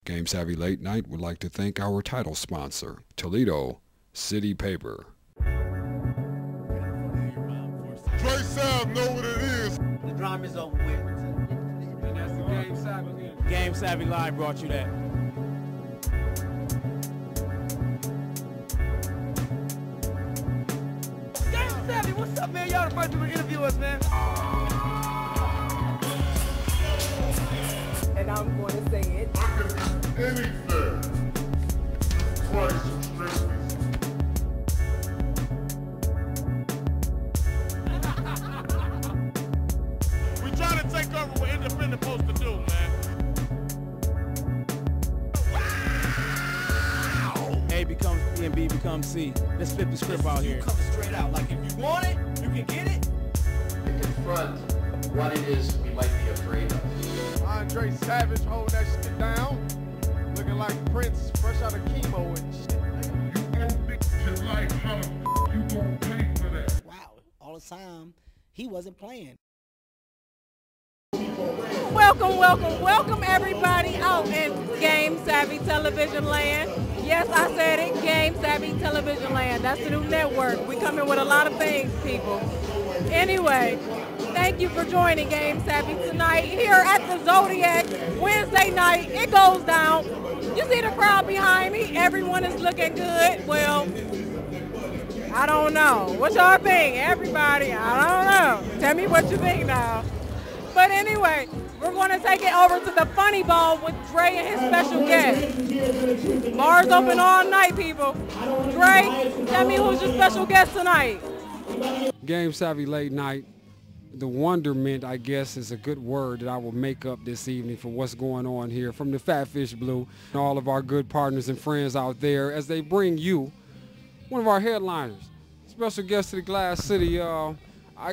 Game Savvy Late Night would like to thank our title sponsor, Toledo City Paper. Dre Sav know what it is. The drama is over with. And that's the Game Savvy. Game Savvy Live brought you that. Game Savvy, what's up, man? Y'all the first people to interview us, man. And I'm going to say it. I can do anything. Twice as strictly. We trying to take over what independent supposed to do, man. A becomes B and B becomes C. Let's flip the script out here. Coming straight out. Like, if you want it, you can get it. To confront what it is we might be afraid of. Andre Savage holding that shit down. Looking like Prince fresh out of chemo and shit. You gon' think your life, how the you gon' pay for that? Wow. All the time, he wasn't playing. Welcome everybody out in Game Savvy Television Land. Yes, I said it, Game Savvy Television Land. That's the new network. We come in with a lot of things, people. Anyway, thank you for joining Game Savvy tonight here at the Zodiac. Wednesday night, it goes down. You see the crowd behind me? Everyone is looking good. Well, I don't know. What y'all think? Everybody, I don't know. Tell me what you think now. But anyway, we're going to take it over to the Funny Bone with Dre and his special guest. Bars open all night, people. Dre, tell me who's your special guest tonight. Game Savvy Late Night. The wonderment, I guess, is a good word that I will make up this evening for what's going on here from the Fat Fish Blue and all of our good partners and friends out there as they bring you one of our headliners, special guest to the Glass City. I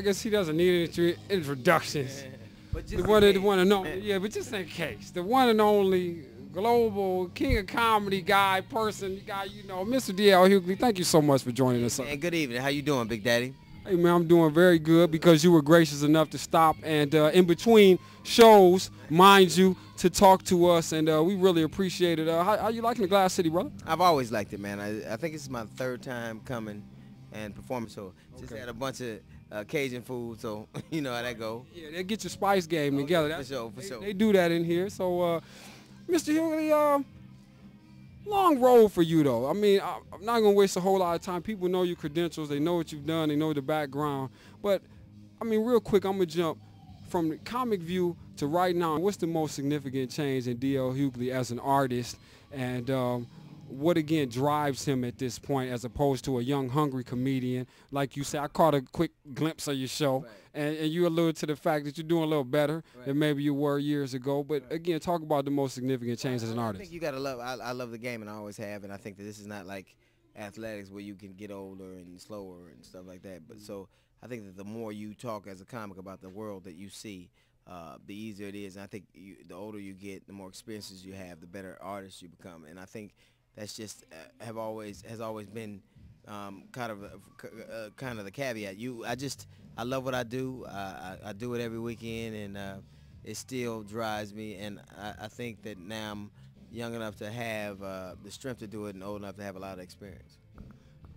guess he doesn't need any introductions. But The one and only, yeah, but just in case, the one and only global king of comedy guy, you know, Mr. D.L.Hughley. Thank you so much for joining us. And good evening. How you doing, Big Daddy? Hey man, I'm doing very good because you were gracious enough to stop and in between shows, mind you, to talk to us, and we really appreciate it. How you liking the Glass City, brother? I've always liked it, man. I think it's my third time coming and performing, so just had a bunch of Cajun food, so you know how that go. Yeah, they get your spice game together. For sure. They do that in here. So, Mr. Hughley, long road for you, though. I mean, I'm not going to waste a whole lot of time. People know your credentials. They know what you've done. They know the background. But, I mean, real quick, I'm going to jump from the comic view to right now. What's the most significant change in D.L.Hughley as an artist? And what, again, drives him at this point as opposed to a young, hungry comedian? Like you said, I caught a quick glimpse of your show, and you alluded to the fact that you're doing a little better than maybe you were years ago. But, again, talk about the most significant change as an artist. I think you got to love, I love the game, and I always have, and I think that this is not like athletics where you can get older and slower and stuff like that. But so I think that the more you talk as a comic about the world that you see, the easier it is. And I think the older you get, the more experiences you have, the better artist you become. And I think that's just has always been kind of the caveat. I love what I do. I do it every weekend, and it still drives me. And I think that now I'm young enough to have the strength to do it, and old enough to have a lot of experience.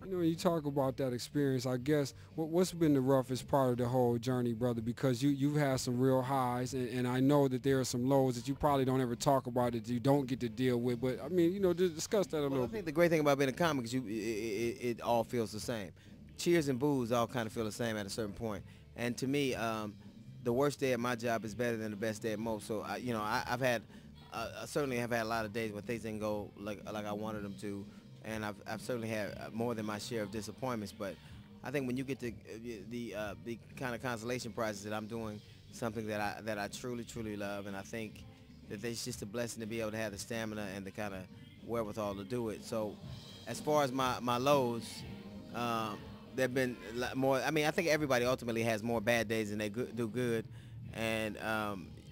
You know, when you talk about that experience, I guess, what's been the roughest part of the whole journey, brother? Because you've had some real highs, and I know that there are some lows that you probably don't ever talk about that you don't get to deal with. But, I mean, you know, just discuss that a little bit. I think the great thing about being a comic is it all feels the same. Cheers and boos all kind of feel the same at a certain point. And to me, the worst day at my job is better than the best day at most. So, I certainly have had a lot of days where things didn't go like I wanted them to. And I've certainly had more than my share of disappointments, but I think when you get to the kind of consolation prizes that I'm doing something that I truly love, and I think that it's just a blessing to be able to have the stamina and the kind of wherewithal to do it. So as far as my lows, there've been more. I mean, I think everybody ultimately has more bad days than they do good, and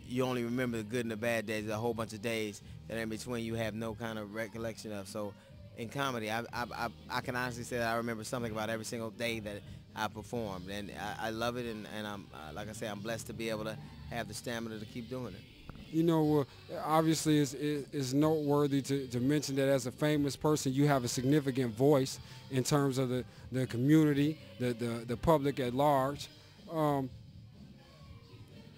you only remember the good and the bad days. There's a whole bunch of days that in between you have no kind of recollection of. So in comedy, I can honestly say that I remember something about every single day that I performed, and I love it, and I'm like I say, I'm blessed to be able to have the stamina to keep doing it. You know, obviously it's noteworthy to mention that as a famous person, you have a significant voice in terms of the community, the public at large.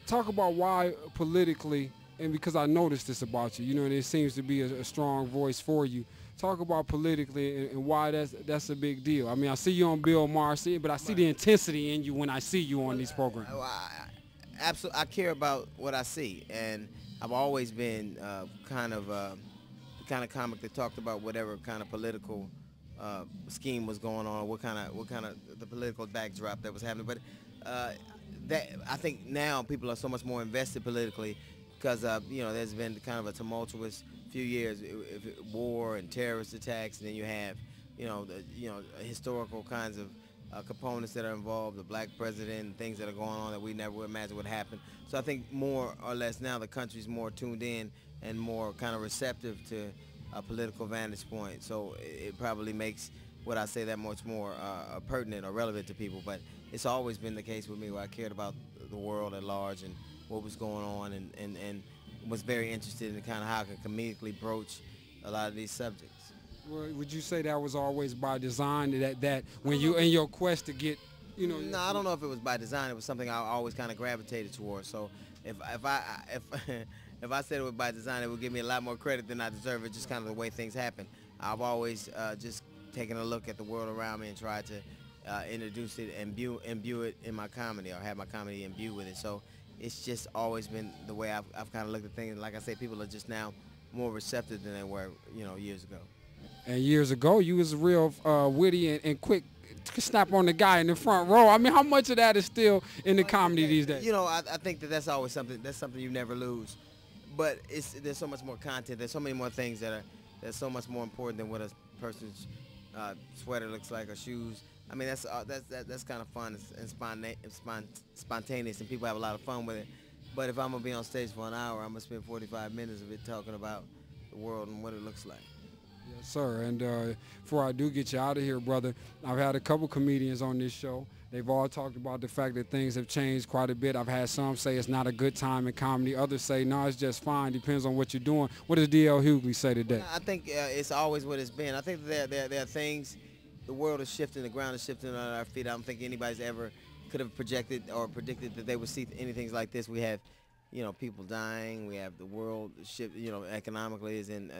Talk about why politically, and because I noticed this about you, you know, and it seems to be a strong voice for you. Talk about politically and why that's a big deal. I mean, I see you on Bill Maher, but I see the intensity in you when I see you on these programs. Absolutely, I care about what I see, and I've always been the kind of comic that talked about whatever kind of political scheme was going on, what kind of the political backdrop that was happening. But that I think now people are so much more invested politically because you know, there's been kind of a tumultuous few years, war and terrorist attacks, and then you have historical kinds of components that are involved, the black president and things that are going on that we never would imagine would happen. So I think more or less now the country's more tuned in and more kind of receptive to a political vantage point. So it probably makes what I say that much more pertinent or relevant to people. But it's always been the case with me where I cared about the world at large and what was going on, and was very interested in kind of how I could comedically broach a lot of these subjects. Well, would you say that was always by design, that when you in your quest to get, you know? No, I don't know if it was by design. It was something I always kind of gravitated towards. So if I said it was by design, it would give me a lot more credit than I deserve. It's just kind of the way things happen. I've always just taken a look at the world around me and tried to introduce it and imbue it in my comedy, or have my comedy imbued with it. So it's just always been the way I've kind of looked at things. Like I say, people are just now more receptive than they were, you know, years ago. And years ago, you was real witty and quick to snap on the guy in the front row. I mean, how much of that is still in the comedy these days? You know, I think that's always something. That's something you never lose. But there's so much more content. There's so many more things that's so much more important than what a person's sweater looks like or shoes. I mean, that's kind of fun and spontaneous, and people have a lot of fun with it. But if I'm gonna be on stage for an hour, I'm gonna spend 45 minutes of it talking about the world and what it looks like. Yes, sir. And before I do get you out of here, brother, I've had a couple comedians on this show. They've all talked about the fact that things have changed quite a bit. I've had some say it's not a good time in comedy. Others say, no, it's just fine. Depends on what you're doing. What does D.L.Hughley say today? Well, I think it's always what it's been. I think there are things, the world is shifting, the ground is shifting on our feet. I don't think anybody's ever could have projected or predicted that they would see anything like this. We have, you know, people dying. We have the world shift, you know, economically is in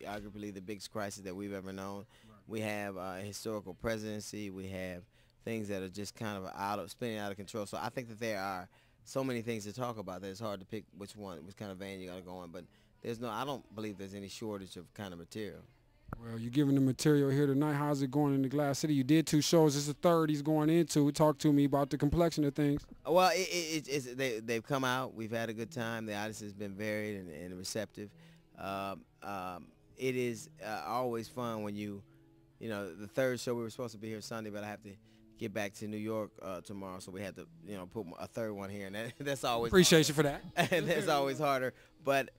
arguably the biggest crisis that we've ever known. Right. We have a historical presidency. We have things that are just kind of spinning out of control. So I think that there are so many things to talk about that it's hard to pick which kind of vein you got to go in. But I don't believe there's any shortage of kind of material. Well, you're giving the material here tonight. How's it going in the Glass City? You did 2 shows. This is the 3rd he's going into. Talk to me about the complexion of things. Well, they've come out. We've had a good time. The audience has been varied and receptive. It is always fun when you know, the 3rd show, we were supposed to be here Sunday, but I have to get back to New York tomorrow, so we had to, you know, put a 3rd one here, and that's always appreciate you for that. And that's always harder. But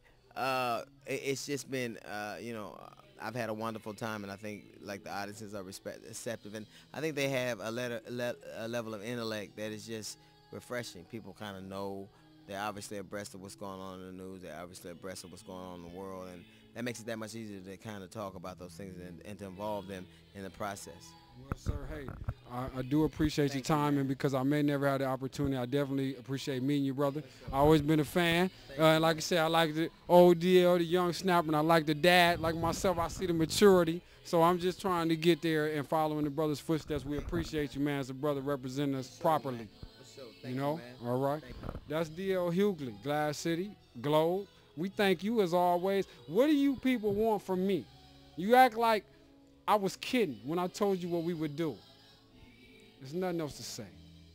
it's just been, you know, I've had a wonderful time, and I think like the audiences are receptive, and I think they have a level of intellect that is just refreshing. People kind of know, they're obviously abreast of what's going on in the news, they're obviously abreast of what's going on in the world, and that makes it that much easier to kind of talk about those things and to involve them in the process. Well, sir, hey, I do appreciate your time, and because I may never have the opportunity, I definitely appreciate meeting you, brother. I've always been a fan. Like I said, I like the old DL, the young snapper, and I like the dad. Like myself, I see the maturity. So I'm just trying to get there and following the brother's footsteps. We appreciate you, man, as a brother representing us properly. You know? All right. That's D.L.Hughley, Glass City, Globe. We thank you as always. What do you people want from me? You act like I was kidding when I told you what we would do. There's nothing else to say.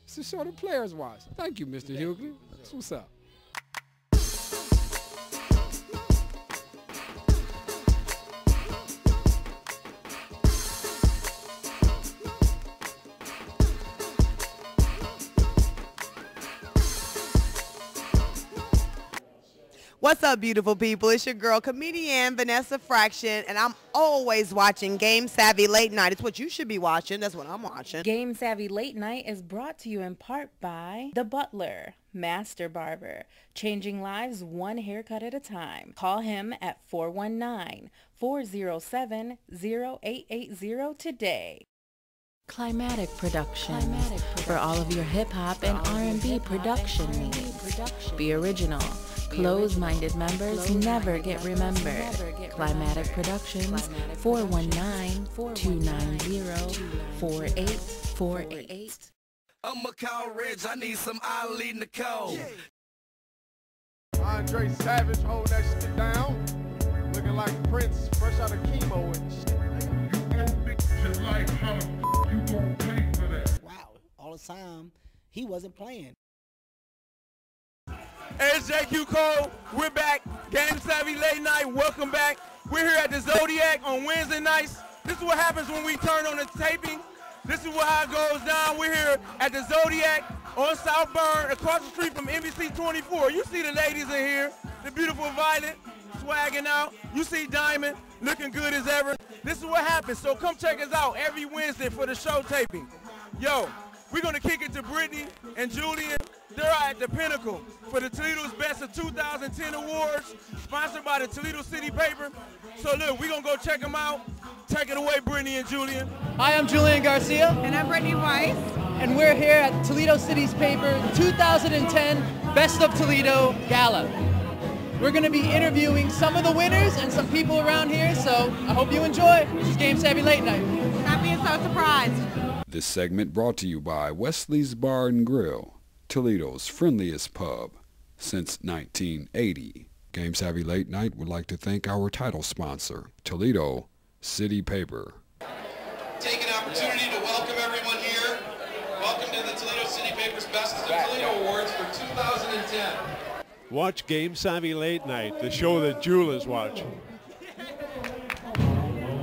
It's a show the players watch. Thank you, Mr. Hughley. That's what's up. What's up, beautiful people? It's your girl, comedian Vanessa Fraction, and I'm always watching Game Savvy Late Night. It's what you should be watching. That's what I'm watching. Game Savvy Late Night is brought to you in part by The Butler, Master Barber, changing lives one haircut at a time. Call him at 419-407-0880 today. Climatic Production, for all of your hip-hop and R&B production needs. Be original. Closed-minded members never get remembered. Climatic Productions, 419-290-4848. I'ma call Reg, I need some Ali Nicole. Andre Savage holding that shit down. Looking like Prince, fresh out of chemo and shit. You old bitches like how the you gonna pay for that? Wow, all the time, he wasn't playing. Hey, it's JQ Cole. We're back. Game Savvy Late Night. Welcome back. We're here at the Zodiac on Wednesday nights. This is what happens when we turn on the taping. This is how it goes down. We're here at the Zodiac on South Burn, across the street from NBC 24. You see the ladies in here, the beautiful Violet swagging out. You see Diamond looking good as ever. This is what happens. So come check us out every Wednesday for the show taping. Yo, we're going to kick it to Brittany and Julian. They're at the pinnacle for the Toledo's Best of 2010 Awards, sponsored by the Toledo City Paper. So look, we're going to go check them out. Take it away, Brittany and Julian. Hi, I'm Julian Garcia. And I'm Brittany Weiss. And we're here at Toledo City's Paper 2010 Best of Toledo Gala. We're going to be interviewing some of the winners and some people around here, so I hope you enjoy. This is Game Savvy Late Night. Stop being so surprised. This segment brought to you by Wesley's Bar and Grill, Toledo's friendliest pub since 1980. Game Savvy Late Night would like to thank our title sponsor, Toledo City Paper. Take an opportunity to welcome everyone here. Welcome to the Toledo City Paper's Best of Toledo Awards for 2010. Watch Game Savvy Late Night, the show that Julia's watching.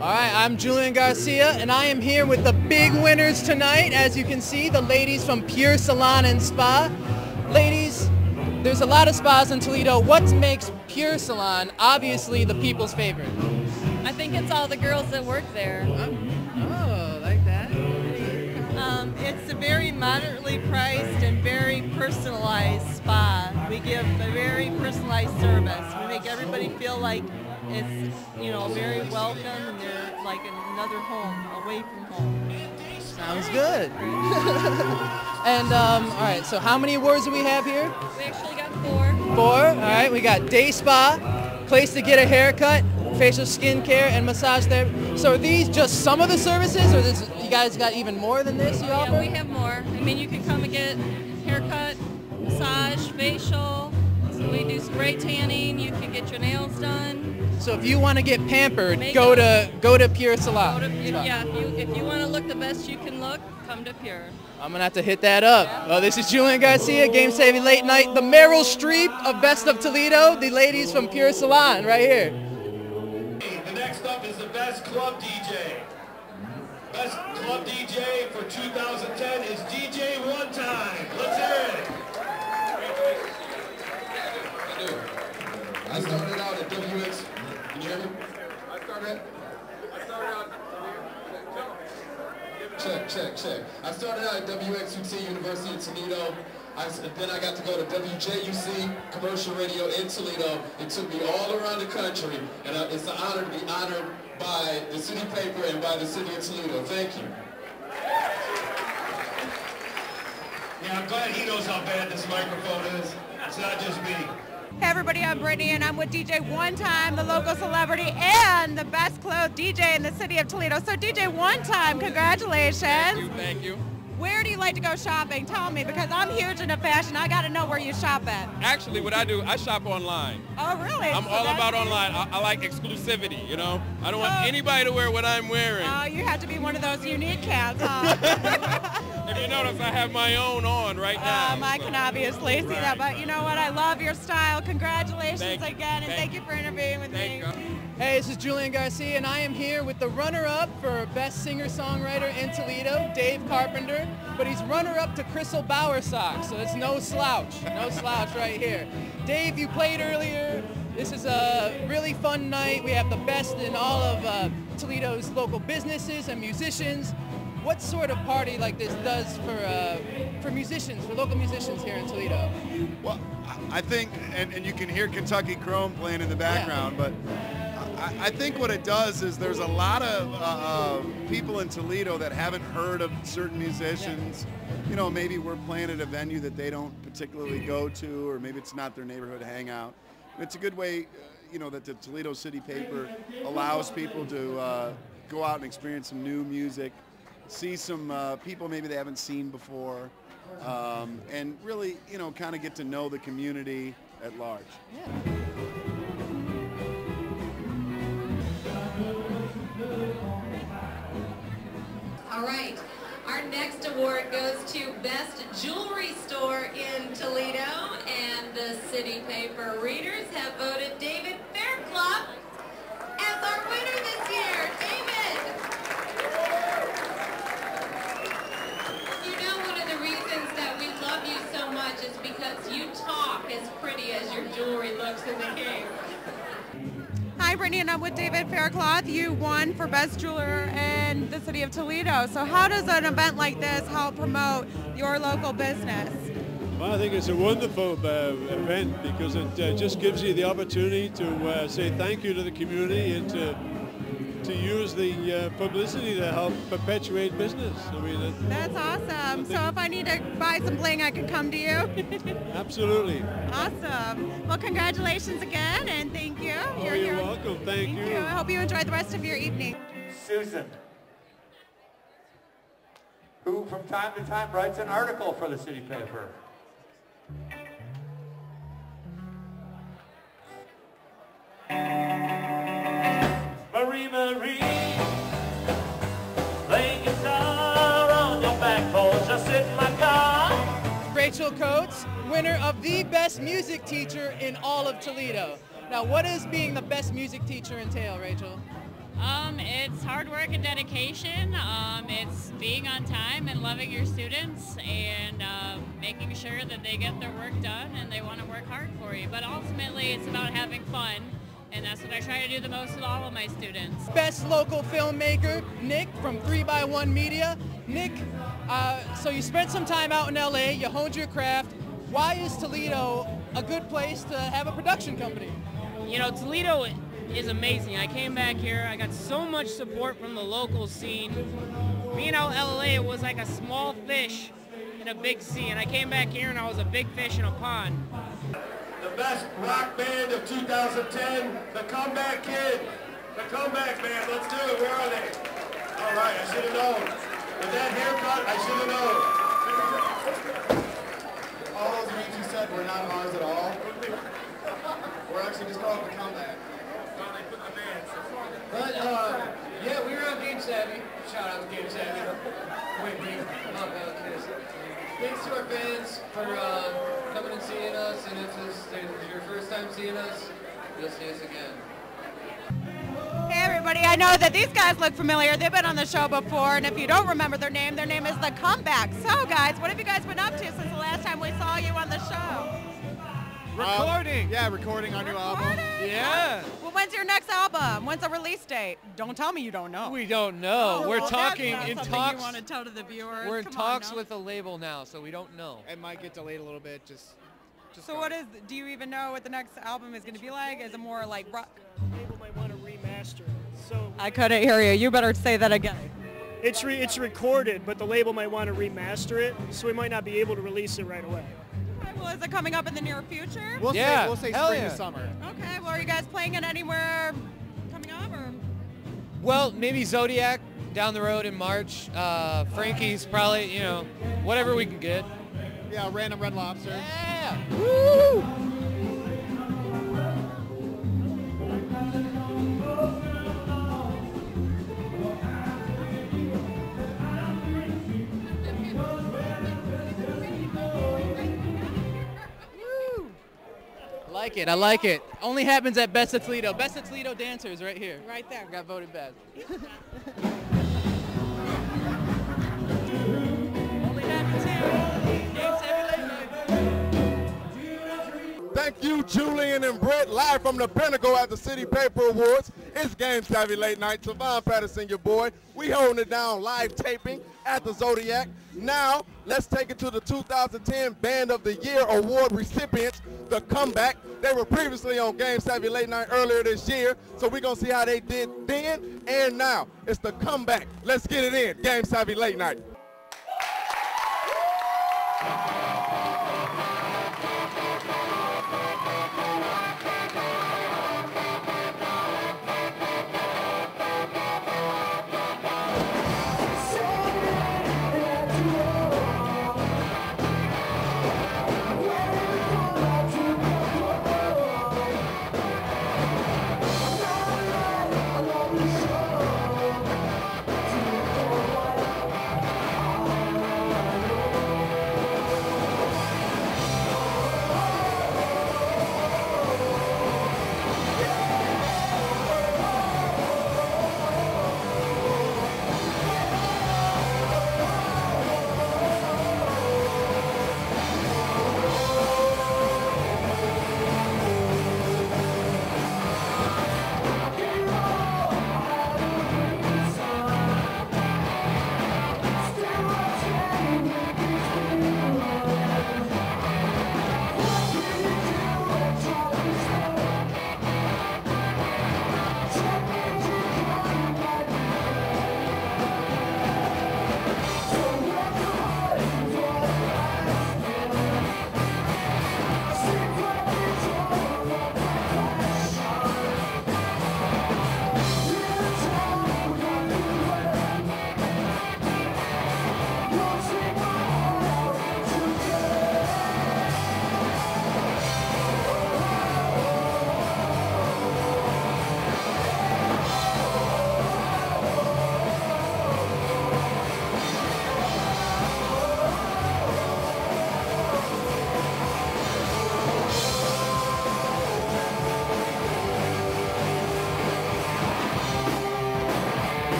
All right, I'm Julian Garcia, and I am here with the big winners tonight. As you can see, the ladies from Pure Salon and Spa. Ladies, there's a lot of spas in Toledo. What makes Pure Salon obviously the people's favorite? I think it's all the girls that work there. Oh, like that? It's a very moderately priced and very personalized spa. We give a very personalized service. We make everybody feel like it's, very welcome, and they're like in another home, away from home. Sounds good. And, all right, so how many awards do we have here? We actually got 4. 4, all right. We got day spa, place to get a haircut, facial skincare, and massage therapy. So are these just some of the services, or you guys got even more than this you offer? Yeah, we have more. I mean, you can come and get haircut, massage, facial. We do spray tanning. You can get your nails done. So if you want to get pampered, go to Pure Salon. If you want to look the best you can look, come to Pure. I'm going to have to hit that up. Oh, this is Julian Garcia, Game Savvy Late Night, the Meryl Streep of Best of Toledo, the ladies from Pure Salon right here. The next up is the Best Club DJ. Best Club DJ for 2010 is DJ One Time. Let's hear it. I started out at WX. Can you hear me? I started out. Check. I started out at WXUT, University of Toledo. Then I got to go to WJUC, commercial radio in Toledo. It took me all around the country, and it's an honor to be honored by the City Paper and by the City of Toledo. Thank you. Yeah, I'm glad he knows how bad this microphone is. It's not just me. Hey everybody, I'm Brittany, and I'm with DJ One Time, the local celebrity and the best clothed DJ in the city of Toledo. So DJ One Time, congratulations. Thank you. Where do you like to go shopping? Tell me, because I'm huge into fashion. I got to know where you shop at. Actually, what I do, I shop online. Oh, really? I'm all about online. I like exclusivity, I don't want anybody to wear what I'm wearing. Oh, you have to be one of those unique cats, huh? If you notice, I have my own on right now. I can obviously see that, but you know what? I love your style. Congratulations again, and thank you for interviewing with me. Hey, this is Julian Garcia, and I am here with the runner-up for Best Singer-Songwriter in Toledo, Dave Carpenter, but he's runner-up to Crystal Bowersock, so it's no slouch right here. Dave, you played earlier. This is a really fun night. We have the best in all of Toledo's local businesses and musicians. What sort of party like this does for musicians, for local musicians here in Toledo? Well, I think, and you can hear Kentucky Chrome playing in the background, but I think what it does is there's a lot of people in Toledo that haven't heard of certain musicians. You know, maybe we're playing at a venue that they don't particularly go to, or maybe it's not their neighborhood hangout. It's a good way, you know, that the Toledo City Paper allows people to go out and experience some new music, see some people maybe they haven't seen before, and really, you know, kind of get to know the community at large. Yeah. All right, our next award goes to Best Jewelry Store in Toledo, and the City Paper readers have voted David Fairclough as our winner this year. David! You know, one of the reasons that we love you so much is because you talk as pretty as your jewelry looks in the game. Hi, Brittany, and I'm with David Fairclough. You won for Best Jeweler in the city of Toledo. So how does an event like this help promote your local business? Well, I think it's a wonderful event because it just gives you the opportunity to say thank you to the community and to use the publicity to help perpetuate business. I mean, that's awesome. So if I need to buy some bling, I can come to you? Absolutely. Awesome. Well, congratulations again, and thank you. Oh, you're welcome. Thank you. I hope you enjoy the rest of your evening. Susan, who from time to time writes an article for the City Paper. Marie, Marie, play guitar on your back porch, just sit in my car. Rachel Coates, winner of the best music teacher in all of Toledo. Now, what does being the best music teacher entail, Rachel? It's hard work and dedication. It's being on time and loving your students and making sure that they get their work done and they want to work hard for you. But ultimately, it's about having fun. And that's what I try to do the most with all of my students. Best local filmmaker, Nick from 3x1 Media. Nick, so you spent some time out in LA, you honed your craft. Why is Toledo a good place to have a production company? You know, Toledo is amazing. I came back here, I got so much support from the local scene. Being out in LA, it was like a small fish in a big sea, and I came back here and I was a big fish in a pond. The best rock band of 2010, The Comeback Kid. The Comeback Band, let's do it. Where are they? All right, I should have known. With that haircut, I should have known. All those names you said were not ours at all. We're actually just called The Comeback. But, yeah, we were on Game Savvy. Shout out to Game Savvy. Wait, thanks to our fans for coming and seeing us, and if this is your first time seeing us, you'll see us again. Hey everybody, I know that these guys look familiar. They've been on the show before, and if you don't remember their name is The Comeback. So guys, what have you guys been up to since the last time we saw you on the show? Recording. Yeah, recording our new album. Yeah. Well, when's your next album? When's the release date? Don't tell me you don't know. We don't know. We're talking that's in not talks. You want to tell to the viewers? We're in Come talks on, with a label now, so we don't know. It might get delayed a little bit. Just so what is? Do you even know what the next album is going to be like? Is it more like rock? The label might want to remaster it. So I couldn't hear you. You better say that again. It's recorded, but the label might want to remaster it, so we might not be able to release it right away. Well, is it coming up in the near future? We'll say spring to summer. Okay, well, are you guys playing it anywhere coming up? Or? Well, maybe Zodiac down the road in March. Frankie's probably, you know, whatever we can get. Yeah, Random Red Lobster. Yeah. Woo! like it. I like it. Only happens at Best of Toledo. Best of Toledo dancers right here. Right there. Got voted best. Thank you, Julian and Britt, live from the Pinnacle at the City Paper Awards. It's Game Savvy Late Night. Savon Patterson, your boy. We holding it down, live taping at the Zodiac. Now, let's take it to the 2010 Band of the Year Award recipients, The Comeback. They were previously on Game Savvy Late Night earlier this year, so we're going to see how they did then and now. It's The Comeback. Let's get it in. Game Savvy Late Night.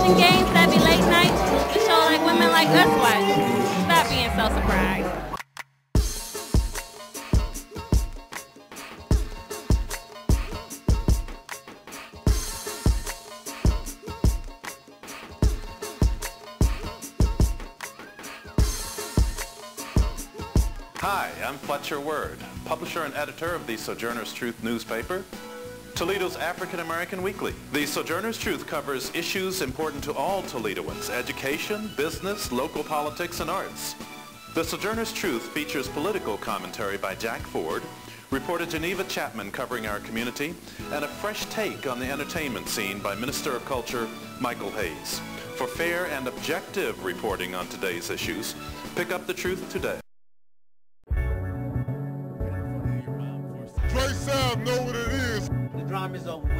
Game Savvy Late Night, the show like women like us watch. Stop being so surprised. Hi, I'm Fletcher Word, publisher and editor of the Sojourner's Truth newspaper, Toledo's African American Weekly. The Sojourner's Truth covers issues important to all Toledoans: education, business, local politics, and arts. The Sojourner's Truth features political commentary by Jack Ford, Reporter Geneva Chapman covering our community, and a fresh take on the entertainment scene by Minister of Culture Michael Hayes. For fair and objective reporting on today's issues, pick up The Truth today. Trey Sav know what it is. The drama is over with.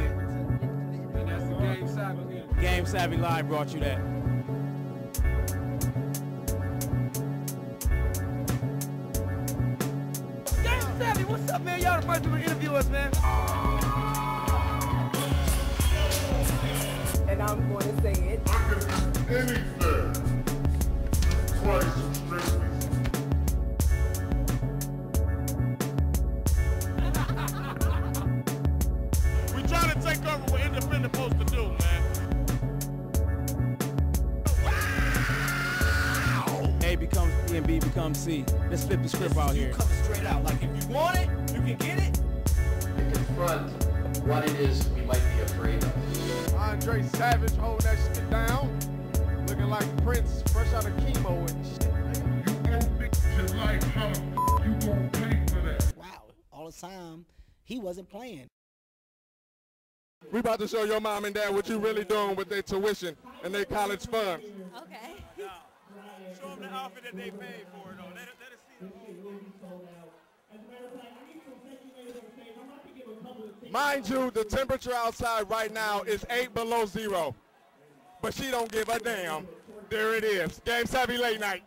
And that's the Game Savvy. Game Savvy Live brought you that. Game Savvy, what's up, man? Y'all the first to interview us, man. And I'm going to say it. I can do anything. Twice strictly. We try to take over what independent supposed to do, man. A becomes B and B becomes C. Let's flip the script out here. Come straight out. Like if you want it, you can get it. Confront what it is we might be afraid of. Andre Savage holding that shit down. Looking like Prince fresh out of chemo and shit. You owe me your life. How the you gonna pay for that? Wow. All the time, he wasn't playing. We about to show your mom and dad what you really doing with their tuition and their college funds. Okay. Show them the outfit that they paid for, though. Let us see. Mind you, the temperature outside right now is 8 below zero. But she don't give a damn. There it is. Game Savvy Late Night.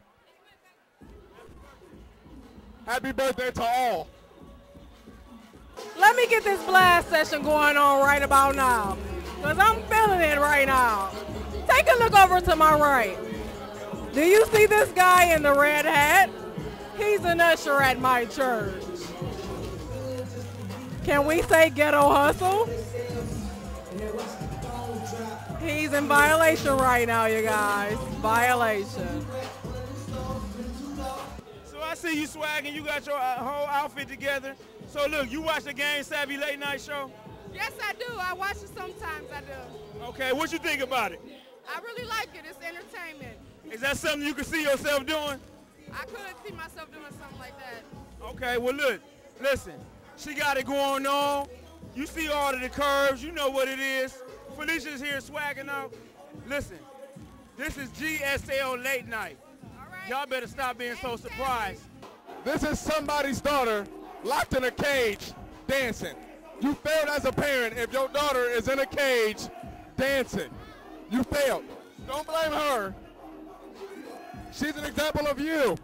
Happy birthday to all. Let me get this blast session going on right about now, because I'm feeling it right now. Take a look over to my right. Do you see this guy in the red hat? He's an usher at my church. Can we say ghetto hustle? He's in violation right now, you guys. Violation. So I see you swagging. You got your whole outfit together. So look, you watch the Game Savvy Late Night show? Yes, I do. I watch it sometimes. I do. Okay, what you think about it? I really like it. It's entertainment. Is that something you can see yourself doing? I could see myself doing something like that. Okay, well look, listen. She got it going on. You see all of the curves. You know what it is. Felicia's here swagging out. Listen, this is GSL Late Night. Y'all better stop being so surprised. This is somebody's daughter locked in a cage dancing. You failed as a parent if your daughter is in a cage dancing. You failed. Don't blame her. She's an example of you.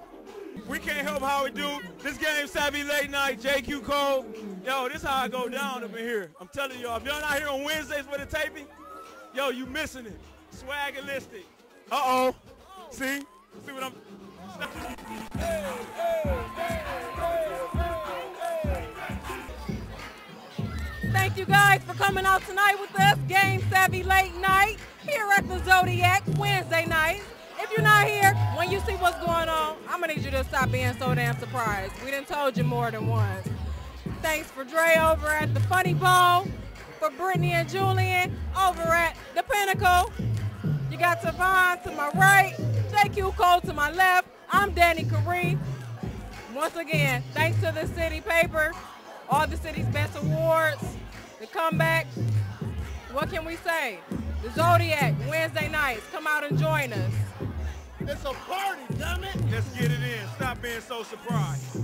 We can't help how we do. This Game Savvy Late Night, JQ Cole. Yo, this how I go down up in here. I'm telling y'all, if y'all not here on Wednesdays for the taping, yo, you missing it. Swagalistic. Uh-oh. See? See what I'm... Thank you guys for coming out tonight with us. Game Savvy Late Night here at the Zodiac Wednesday night. If you're not here, when you see what's going on, I'm going to need you to stop being so damn surprised. We done told you more than once. Thanks for Dre over at the Funny Bone, for Brittany and Julian over at the Pinnacle. You got Tavon to my right, JQ Cole to my left. I'm Danny Caree. Once again, thanks to the City Paper, all the city's best awards, the comeback. What can we say? The Zodiac, Wednesday nights. Come out and join us. It's a party, damn it. Let's get it in. Stop being so surprised.